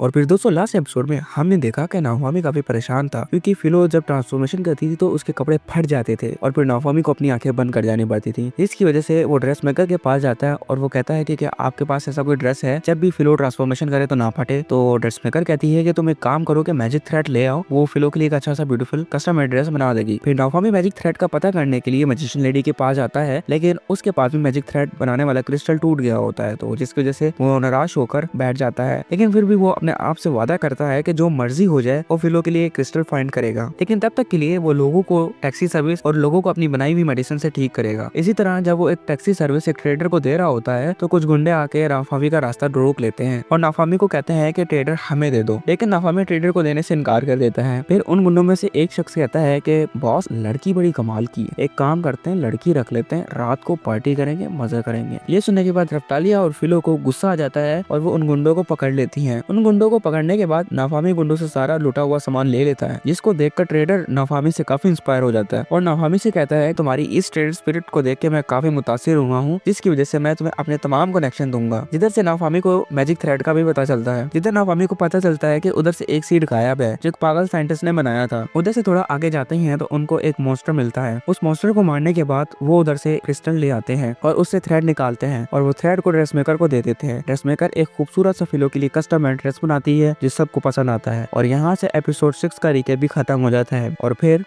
और फिर दोस्तों लास्ट एपिसोड में हमने देखा कि नाओमी काफी परेशान था क्योंकि फिलो जब ट्रांसफॉर्मेशन करती थी तो उसके कपड़े फट जाते थे और फिर नाओमी को अपनी आंखें बंद कर जानी पड़ती थी। इसकी वजह से वो ड्रेस मेकर के पास जाता है और वो कहता है कि क्या आपके पास ऐसा कोई ड्रेस है जब भी फिलो ट्रांसफॉर्मेशन करे तो ना फटे। तो ड्रेस मेकर कहती है कि तुम एक काम करो कि मैजिक थ्रेड ले आओ, वो फिलो के लिए एक अच्छा सा ब्यूटीफुल कस्टम ड्रेस बना देगी। फिर नाओमी मैजिक थ्रेड का पता करने के लिए मैजिशियन लेडी के पास जाता है, लेकिन उसके पास भी मैजिक थ्रेड बनाने वाला क्रिस्टल टूट गया होता है, तो जिसकी वजह से वो निराश होकर बैठ जाता है। लेकिन फिर भी वो अपने आप से वादा करता है कि जो मर्जी हो जाए वो फिलो के लिए क्रिस्टल फाइंड करेगा, लेकिन तब तक के लिए वो लोगों को टैक्सी सर्विस और लोगों को अपनी बनाई हुई मेडिसिन से ठीक करेगा। इसी तरह जब वो एक टैक्सी सर्विस एक ट्रेडर को दे रहा होता है तो कुछ गुंडे आके नाफामी का रास्ता रोक लेते हैं और नाफामी को कहते हैं कि ट्रेडर हमें दे दो, लेकिन नाफामी ट्रेडर को देने से इनकार कर देता है। फिर उन गुंडों में से एक शख्स कहता है कि बॉस लड़की बड़ी कमाल की है, एक काम करते हैं लड़की रख लेते हैं, रात को पार्टी करेंगे, मजा करेंगे। ये सुनने के बाद रफ्तालिया और फिलो को गुस्सा आ जाता है और वो उन गुंडों को पकड़ लेती हैं। उन गुंडों को पकड़ने के बाद नाफामी गुंडों से सारा लुटा हुआ सामान ले लेता है, जिसको देखकर ट्रेडर नाफामी से काफी इंस्पायर हो जाता है और नाफामी से कहता है तुम्हारी इस ट्रेडर स्पिरिट को देख के मैं काफी मुतासिर हुआ हूँ, जिसकी वजह से मैं तुम्हें अपने तमाम कनेक्शन दूंगा। जिधर से नाफामी को मैजिक थ्रेड का भी पता चलता है, जिधर नाफामी को पता चलता है कि उधर से एक सीड गायब है जो पागल साइंटिस्ट ने बनाया था। उधर से थोड़ा आगे जाते हैं तो उनको एक मॉन्स्टर मिलता है। उस मॉन्स्टर को मारने के बाद वो उधर से क्रिस्टल ले आते हैं और उससे थ्रेड निकालते हैं और वो थ्रेड को ड्रेस मेकर को दे देते हैं। ड्रेस मेकर एक खूबसूरत सा फिलो के लिए कस्टम ड्रेस बनाती है जिस सबको पसंद आता है और यहाँ से एपिसोड 6 का रिकैप भी खत्म हो जाता है। और फिर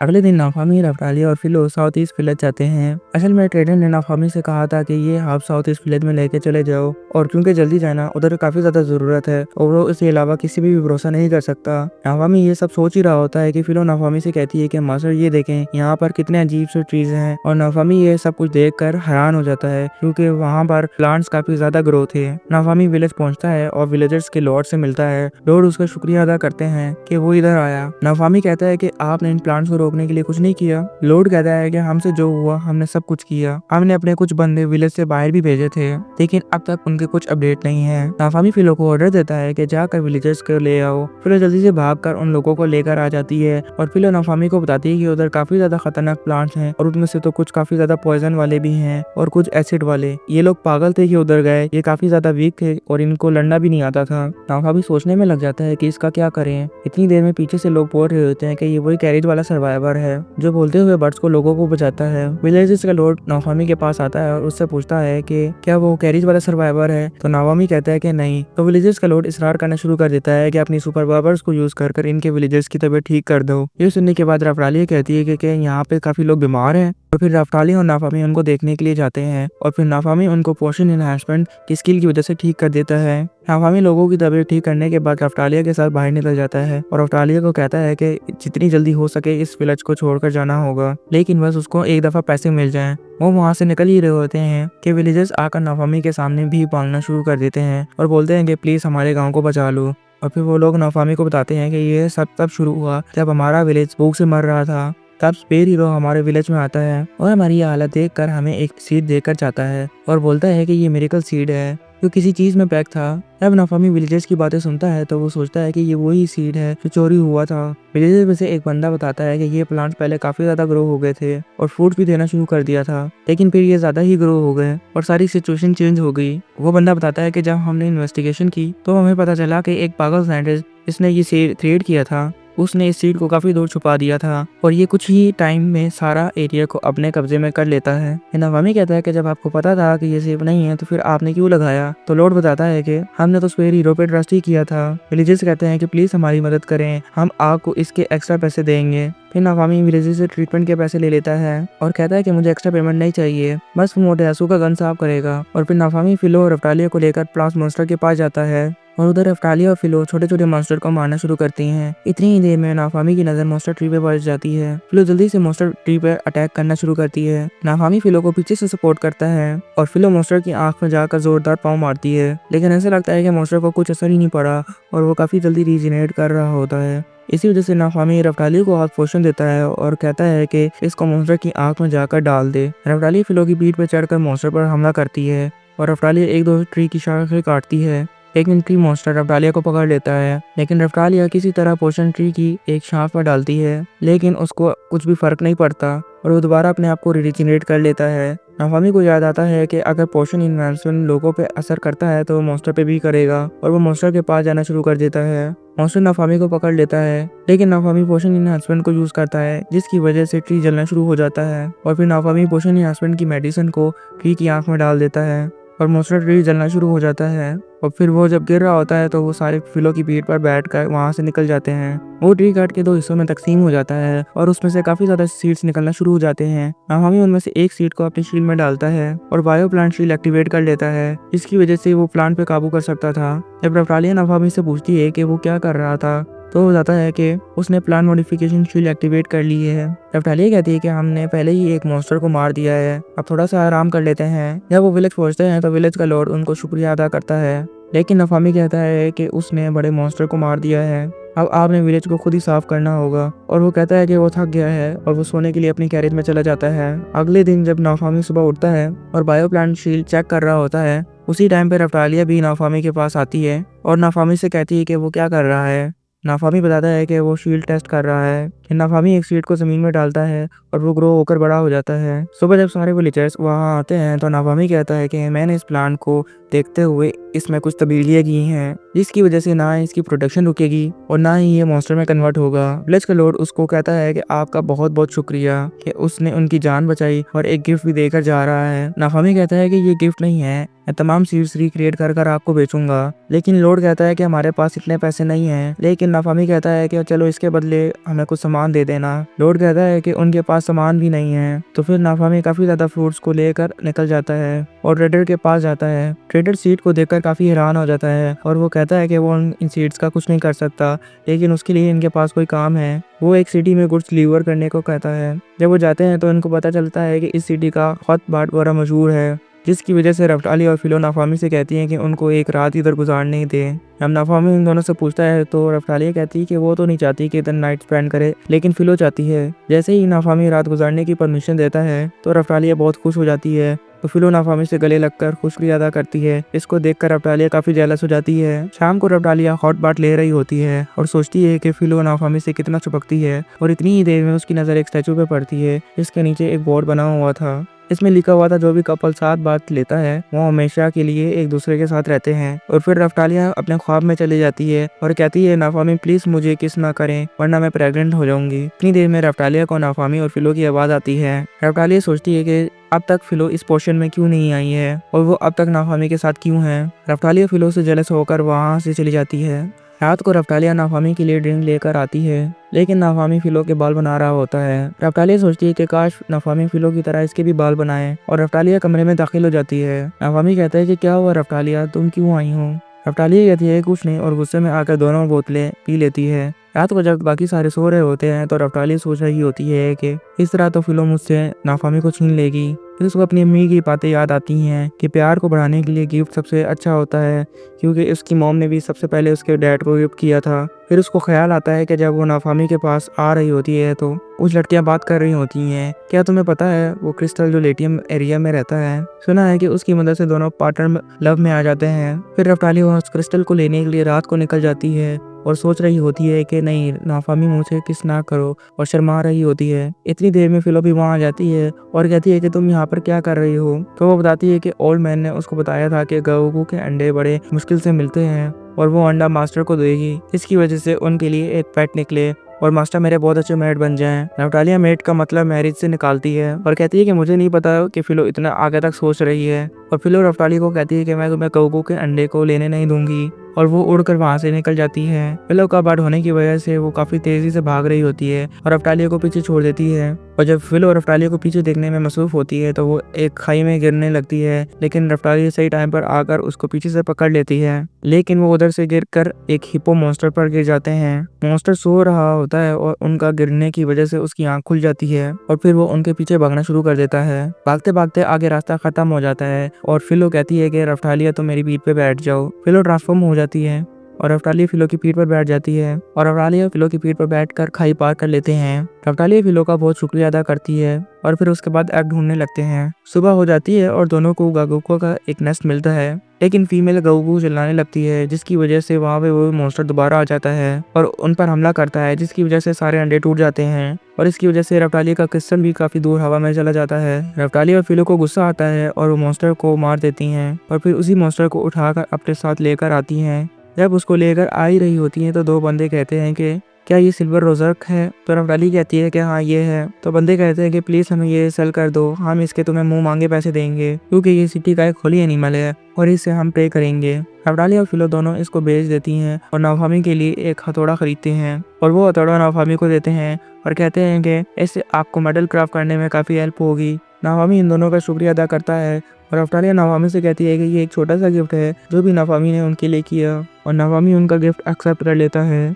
अगले दिन नाफामी, रफ्तालिया और फिलो साउथ ईस्ट विलेज जाते हैं। असल में ट्रेडर ने नाफामी से कहा था कि ये आप साउथ ईस्ट विलेज में लेके चले जाओ और क्योंकि जल्दी जाना उधर काफी ज्यादा जरूरत है और वो इसके अलावा किसी भी भरोसा नहीं कर सकता। नाफामी ये सब सोच ही रहा होता है कि फिलो नाफामी से कहती है कि मास्टर ये देखें यहाँ पर कितने अजीब से ट्रीज हैं और नाफामी ये सब कुछ देख कर हैरान हो जाता है क्योंकि वहाँ पर प्लांट्स काफी ज्यादा ग्रो थे। नाफामी विलेज पहुँचता है और विलेजर्स के लॉर्ड से मिलता है। लॉर्ड उसका शुक्रिया अदा करते हैं कि वो इधर आया। नाफामी कहता है कि आपने इन प्लांट्स को रोकने के लिए कुछ नहीं किया। लॉर्ड कहता है कि हमसे जो हुआ हमने सब कुछ किया, हमने अपने कुछ बंदे विलेज से बाहर भी भेजे थे, लेकिन अब तक उनके कुछ अपडेट नहीं है। नाफामी फिलो को ऑर्डर देता है कि जाकर विलेजर्स को ले आओ। फिलो जल्दी से भागकर उन लोगों को लेकर आ जाती है और फिलो नाफामी को बताती है कि उधर काफी ज्यादा खतरनाक प्लांट्स हैं और उनमें से तो कुछ काफी ज्यादा पॉइजन वाले भी हैं और कुछ एसिड वाले। ये लोग पागल थे कि उधर गए, ये काफी ज्यादा वीक थे और इनको लड़ना भी नहीं आता था। नाफामी सोचने में लग जाता है कि इसका क्या करें। इतनी देर में पीछे से लोग बोल रहे होते हैं कि ये वही कैरेज वाला सर्वाइवर है जो बोलते हुए बर्ड्स को लोगों को बचाता है। विलेजर्स का लॉर्ड नाफामी के पास आता है और उससे पूछता है कि क्या वो कैरेज वाला सर्वाइवर है, तो नाफामी कहता है कि नहीं। तो विलेजर्स का लॉर्ड इसरार करना शुरू कर देता है कि अपनी सुपर पावर्स को यूज कर इनके विलेजर्स की तबीयत ठीक कर दो। ये सुनने के बाद रफ्तालिया कहती है कि यहाँ पे काफी लोग बीमार हैं और फिर रफ्तालिया और नाफामी उनको देखने के लिए जाते हैं और फिर नाफामी उनको पोशन एनहांसमेंट की स्किल की वजह से ठीक कर देता है। नाफामी लोगों की तबीयत ठीक करने के बाद रफ्तालिया के साथ बाहर निकल जाता है और रफ्तालिया को कहता है कि जितनी जल्दी हो सके इस विलेज को छोड़कर जाना होगा, लेकिन बस उसको एक दफा पैसे मिल जाएं। वो वहाँ से निकल ही रहे होते हैं कि विलेजर्स आकर नाफामी के सामने भी मांगना शुरू कर देते हैं और बोलते हैं कि प्लीज हमारे गाँव को बचा लो। और फिर वो लोग नाफामी को बताते हैं कि ये सब तब शुरू हुआ जब हमारा विलेज भूख से मर रहा था। तब स्पेयर हीरो हमारे विलेज में आता है और हमारी ये हालत देखकर हमें एक सीड देकर जाता है और बोलता है कि ये मिरेकल सीड है जो किसी चीज में पैक था। जब नाफामी विलेजर्स की बातें सुनता है तो वो सोचता है कि ये वही सीड है जो चोरी हुआ था। विलेजर्स में से एक बंदा बताता है कि ये प्लांट्स पहले काफी ज्यादा ग्रो हो गए थे और फ्रूट भी देना शुरू कर दिया था, लेकिन फिर ये ज्यादा ही ग्रो हो गए और सारी सिचुएशन चेंज हो गई। वो बंदा बताता है कि जब हमने इन्वेस्टिगेशन की तो हमें पता चला कि एक पागल साइंटिस्ट जिसने ये सीड क्रिएट किया था उसने इस सीड को काफी दूर छुपा दिया था और ये कुछ ही टाइम में सारा एरिया को अपने कब्जे में कर लेता है। नाफामी कहता है कि जब आपको पता था कि ये सेफ नहीं है तो फिर आपने क्यों लगाया। तो लॉर्ड बताता है कि हमने तो स्पेयर हीरो पे ट्रस्ट ही किया था। विलेजर्स कहते हैं कि प्लीज हमारी मदद करें, हम आपको इसके एक्स्ट्रा पैसे देंगे। फिर नाफामी विलेजर्स से ट्रीटमेंट के पैसे ले लेता है और कहता है कि मुझे एक्स्ट्रा पेमेंट नहीं चाहिए, बस वो मोटेयासु का गन साफ करेगा। और फिर नाफामी फिलो और रफ्तालिया को लेकर प्लास मॉन्स्टर के पास जाता है और उधर रफ्तालिया और फिलो छोटे छोटे मॉन्स्टर को मारना शुरू करती हैं। इतनी ही देर में नाफामी की नजर मॉन्स्टर ट्री पे पड़ जाती है। फिलो जल्दी से मॉन्स्टर ट्री पे अटैक करना शुरू करती है। नाफामी फिलो को पीछे से सपोर्ट करता है और फिलो मॉन्स्टर की आंख में जाकर जोरदार पाँव मारती है, लेकिन ऐसा लगता है कि मॉन्स्टर को कुछ असर ही नहीं पड़ा और वो काफी जल्दी रीजनरेट कर रहा होता है। इसी वजह से नाफामी रफ्तालिया को हाथ पोषण देता है और कहता है कि इसको मॉन्स्टर की आंख में जाकर डाल दे। रफ्तालिया फिलो की पीठ पर चढ़कर मॉन्स्टर पर हमला करती है और रफ्तालिया एक दो ट्री की शाखें काटती है, लेकिन ट्री मॉन्स्टर रफ्तालिया को पकड़ लेता है। लेकिन रफ्तालिया किसी तरह पोषण ट्री की एक शाख पर डालती है, लेकिन उसको कुछ भी फर्क नहीं पड़ता और वो दोबारा अपने आप को रीजनरेट कर लेता है। नाफामी को याद आता है कि अगर पोशन इन्हेंसमेंट लोगों पे असर करता है तो वो मॉन्स्टर पे भी करेगा, और वो मॉन्स्टर के पास जाना शुरू कर देता है। मॉन्स्टर नाफामी को पकड़ लेता है, लेकिन नाफामी पोशन इन्हेंसमेंट को यूज करता है, जिसकी वजह से ट्री जलना शुरू हो जाता है। और फिर नाफामी पोशन इन्हेंसमेंट की मेडिसिन को ट्री की आंख में डाल देता है और मॉन्स्टर ट्री जलना शुरू हो जाता है। और फिर वो जब गिर रहा होता है तो वो सारे फिलों की भीड़ पर बैठकर वहां से निकल जाते हैं। वो ट्री काट के 2 हिस्सों में तकसीम हो जाता है और उसमें से काफी ज्यादा सीड्स निकलना शुरू हो जाते हैं। नाफामी उनमें से एक सीड को अपनी शील्ड में डालता है और बायो प्लांट शील्ड एक्टिवेट कर लेता है, जिसकी वजह से वो प्लांट पे काबू कर सकता था। जब रफ्टालिया नाफामी से पूछती है कि वो क्या कर रहा था, तो हो जाता है कि उसने प्लान मॉडिफिकेशन शील्ड एक्टिवेट कर ली है। रफ्टालिया कहती है कि हमने पहले ही एक मॉन्स्टर को मार दिया है, अब थोड़ा सा आराम कर लेते हैं। जब वो विलेज पहुंचते हैं तो विलेज का लॉर्ड उनको शुक्रिया अदा करता है, लेकिन नाफामी कहता है कि उसने बड़े मॉन्स्टर को मार दिया है, अब आपने विलेज को खुद ही साफ करना होगा। और वो कहता है कि वो थक गया है और वो सोने के लिए अपनी कैरेज में चला जाता है। अगले दिन जब नाफामी सुबह उठता है और बायो प्लांट शील्ड चेक कर रहा होता है, उसी टाइम पे रफ्टालिया भी नाफामी के पास आती है और नाफामी से कहती है कि वो क्या कर रहा है। नाफामी बताता है कि वो शील्ड टेस्ट कर रहा है। नाफामी एक सीड को जमीन में डालता है और वो ग्रो होकर बड़ा हो जाता है। सुबह जब सारे विलेजर्स वहाँ आते हैं तो नाफामी कहता है कि मैंने इस प्लांट को देखते हुए इसमें कुछ तब्दीलियां की हैं, जिसकी वजह से ना इसकी प्रोडक्शन रुकेगी और ना ही ये मॉन्स्टर में कन्वर्ट होगा। विलेज का लॉर्ड उसको कहता है कि आपका बहुत बहुत शुक्रिया कि उसने उनकी जान बचाई और एक गिफ्ट भी देकर जा रहा है। नाफामी कहता है कि ये गिफ्ट नहीं है, मैं तमाम सीड्स रिक्रिएट कर आपको बेचूंगा। लेकिन लॉर्ड कहता है कि हमारे पास इतने पैसे नहीं हैं। लेकिन नाफामी कहता है कि चलो इसके बदले हमें कुछ सामान दे देना। लॉर्ड कहता है कि उनके पास सामान भी नहीं है। तो फिर नाफामी काफी ज्यादा फ्रूट्स को लेकर निकल जाता है और ट्रेडर के पास जाता है। ट्रेडर सीड को देखकर काफी हैरान हो जाता है और वो कहता है कि वो इन सीड्स का कुछ नहीं कर सकता, लेकिन उसके लिए इनके पास कोई काम है। वो एक सिटी में गुड्स डिलीवर करने को कहता है। जब वो जाते हैं तो इनको पता चलता है कि इस सिटी का हॉट बाट बड़ा मशहूर है, जिसकी वजह से रफ्टाली और फिलो नाफामी से कहती हैं कि उनको एक रात इधर गुजारने दें। जब नाफामी उन दोनों से पूछता है तो रफ्टाली कहती है कि वो तो नहीं चाहती कि इधर नाइट स्पेंड करे, लेकिन फिलो चाहती है। जैसे ही नाफामी रात गुजारने की परमिशन देता है तो रफ्टालिया बहुत खुश हो जाती है। तो फिलो नाफामी से गले लगकर खुशकी अदा करती है। इसको देखकर रफ्टालिया काफी जेलस हो जाती है। शाम को रफ्टालिया हॉट बाथ ले रही होती है और सोचती है कि फिलो नाफामी से कितना चिपकती है, और इतनी ही देर में उसकी नजर एक स्टैचू पे पड़ती है, जिसके नीचे एक बोर्ड बना हुआ था। इसमें लिखा हुआ था जो भी कपल साथ बात लेता है वो हमेशा के लिए एक दूसरे के साथ रहते हैं। और फिर रफ्टालिया अपने ख्वाब में चली जाती है और कहती है नाफामी प्लीज मुझे किस ना करें वरना मैं प्रेग्नेंट हो जाऊंगी। इतनी देर में रफ्टालिया को नाफामी और फिलो की आवाज आती है। रफ्टालिया सोचती है कि अब तक फिलो इस पोर्शन में क्यों नहीं आई है और वो अब तक नाफामी के साथ क्यों है। रफ्टालिया फिलो से जेलस होकर वहां से चली जाती है। रात को रफ्टालिया नाफामी के लिए ड्रिंक लेकर आती है, लेकिन नाफामी फिलो के बाल बना रहा होता है। रफ्टालिया सोचती है कि काश नाफामी फिलो की तरह इसके भी बाल बनाए, और रफ्टालिया कमरे में दाखिल हो जाती है। नाफामी कहता है कि क्या हुआ रफ्टालिया, तुम क्यों आई हो। रफ्टालिया कहती है कुछ नहीं, और गुस्से में आकर दोनों बोतलें पी लेती है। रात को जब बाकी सारे सो रहे होते हैं तो रफ्टालिया सोच रही होती है कि इस तरह तो फिलो मुझसे नाफामी को छीन लेगी। फिर उसको अपनी अम्मी की बातें याद आती हैं कि प्यार को बढ़ाने के लिए गिफ्ट सबसे अच्छा होता है, क्योंकि उसकी मॉम ने भी सबसे पहले उसके डैड को गिफ्ट किया था। फिर उसको ख्याल आता है कि जब वो नाफामी के पास आ रही होती है तो कुछ लड़कियां बात कर रही होती हैं। क्या तुम्हें पता है वो क्रिस्टल जो लेटियम एरिया में रहता है, सुना है कि उसकी मदद से दोनों पार्टनर लव में आ जाते हैं। फिर रफ्टाली उस क्रिस्टल को लेने के लिए रात को निकल जाती है और सोच रही होती है कि नहीं नाफामी मुझे किस ना करो, और शर्मा रही होती है। इतनी देर में फिलो भी वहाँ आ जाती है और कहती है कि तुम यहाँ पर क्या कर रही हो। तो वो बताती है कि ओल्ड मैन ने उसको बताया था कि गऊ के अंडे बड़े मुश्किल से मिलते हैं और वो अंडा मास्टर को देगी, इसकी वजह से उनके लिए एक पेट निकले और मास्टर मेरे बहुत अच्छे मेट बन जाएं। नवटालिया मेट का मतलब मैरिज से निकालती है और कहती है कि मुझे नहीं पता कि फिलो इतना आगे तक सोच रही है। और फिलो रफ्टाली को कहती है कि मैं तुम्हें कौगू के अंडे को लेने नहीं दूंगी, और वो उड़कर वहां से निकल जाती है। फिलो का बर्ड होने की वजह से वो काफी तेजी से भाग रही होती है और रफ्टालिया को पीछे छोड़ देती है। और जब फिलो रफ्टालिया को पीछे देखने में मसरूफ होती है तो वो एक खाई में गिरने लगती है, लेकिन रफ्टालिया सही टाइम पर आकर उसको पीछे से पकड़ लेती है। लेकिन वो उधर से गिरकर एक हिप्पो मॉन्स्टर पर गिर जाते हैं। मॉन्स्टर सो रहा होता है और उनका गिरने की वजह से उसकी आंख खुल जाती है और फिर वो उनके पीछे भागना शुरू कर देता है। भागते भागते आगे रास्ता खत्म हो जाता है और फिलो कहती है कि रफ्टालिया तो मेरी पीठ पे बैठ जाओ। फिलो ट्रांसफॉर्म हो जाती है और रफ्तालिया फिलो की पीठ पर बैठ जाती है और रफ्तालिया फिलो की पीठ पर बैठकर खाई पार कर लेते हैं। रफ्तालिया फिलो का बहुत शुक्रिया अदा करती है और फिर उसके बाद एग ढूंढने लगते हैं। सुबह हो जाती है और दोनों को गागुको का एक नेस्ट मिलता है, लेकिन फीमेल गागुको चिल्लाने लगती है जिसकी वजह से वहाँ पे वो मॉन्स्टर दोबारा आ जाता है और उन पर हमला करता है, जिसकी वजह से सारे अंडे टूट जाते हैं और इसकी वजह से रफ्तालिया का क्रिस्टल भी काफी दूर हवा में चला जाता है। रफ्तालिया और फिलो को गुस्सा आता है और वो मॉन्स्टर को मार देती हैं और फिर उसी मॉन्स्टर को उठाकर अपने साथ लेकर आती हैं। जब उसको लेकर आ ही रही होती हैं तो दो बंदे कहते हैं कि क्या ये सिल्वर रोजर्क है? तो रफ्तालिया कहती है कि हाँ ये है। तो बंदे कहते हैं कि प्लीज हमें ये सेल कर दो, हम इसके तुम्हें मुंह मांगे पैसे देंगे क्योंकि ये सिटी का एक होली एनिमल है और इससे हम प्रे करेंगे। रफ्तालिया और फिलो दोनों इसको बेच देती हैं और नाफामी के लिए एक हथौड़ा खरीदते हैं और वो हथौड़ा नाफामी को देते हैं और कहते हैं कि इससे आपको मेडल क्राफ्ट करने में काफी हेल्प होगी। नाफामी इन दोनों का शुक्रिया अदा करता है और रफ्तालिया नाफामी से कहती है कि ये एक छोटा सा गिफ्ट है जो भी नाफामी ने उनके लिए किया और नाफामी उनका गिफ्ट एक्सेप्ट कर लेता है।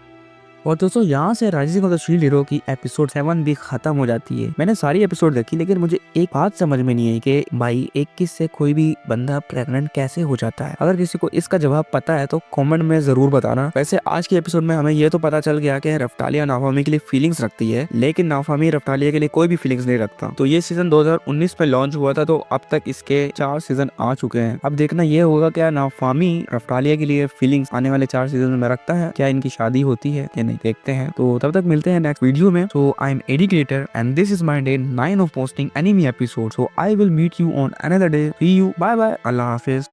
और दोस्तों यहाँ से rising of the shield hero की एपिसोड 7 भी खत्म हो जाती है। मैंने सारी एपिसोड देखी लेकिन मुझे एक बात समझ में नहीं आई कि भाई 21 से कोई भी बंदा प्रेग्नेंट कैसे हो जाता है। अगर किसी को इसका जवाब पता है तो कमेंट में जरूर बताना। वैसे आज की एपिसोड में हमें ये तो पता चल गया कि रफ्तालिया नाफामी के लिए फीलिंग्स रखती है, लेकिन नाफामी रफ्तालिया के लिए कोई भी फीलिंग्स नहीं रखता। तो ये सीजन 2019 में लॉन्च हुआ था, तो अब तक इसके 4 सीजन आ चुके हैं। अब देखना ये होगा क्या नाफामी रफ्तालिया के लिए फीलिंग्स आने वाले 4 सीजन में रखता है, क्या इनकी शादी होती है या नहीं, देखते हैं। तो तब तक मिलते हैं नेक्स्ट वीडियो में। So I am AD creator and this is my day 9 of posting anime episode. So I will meet you on another day. See you, bye bye, अल्लाह हाफिज।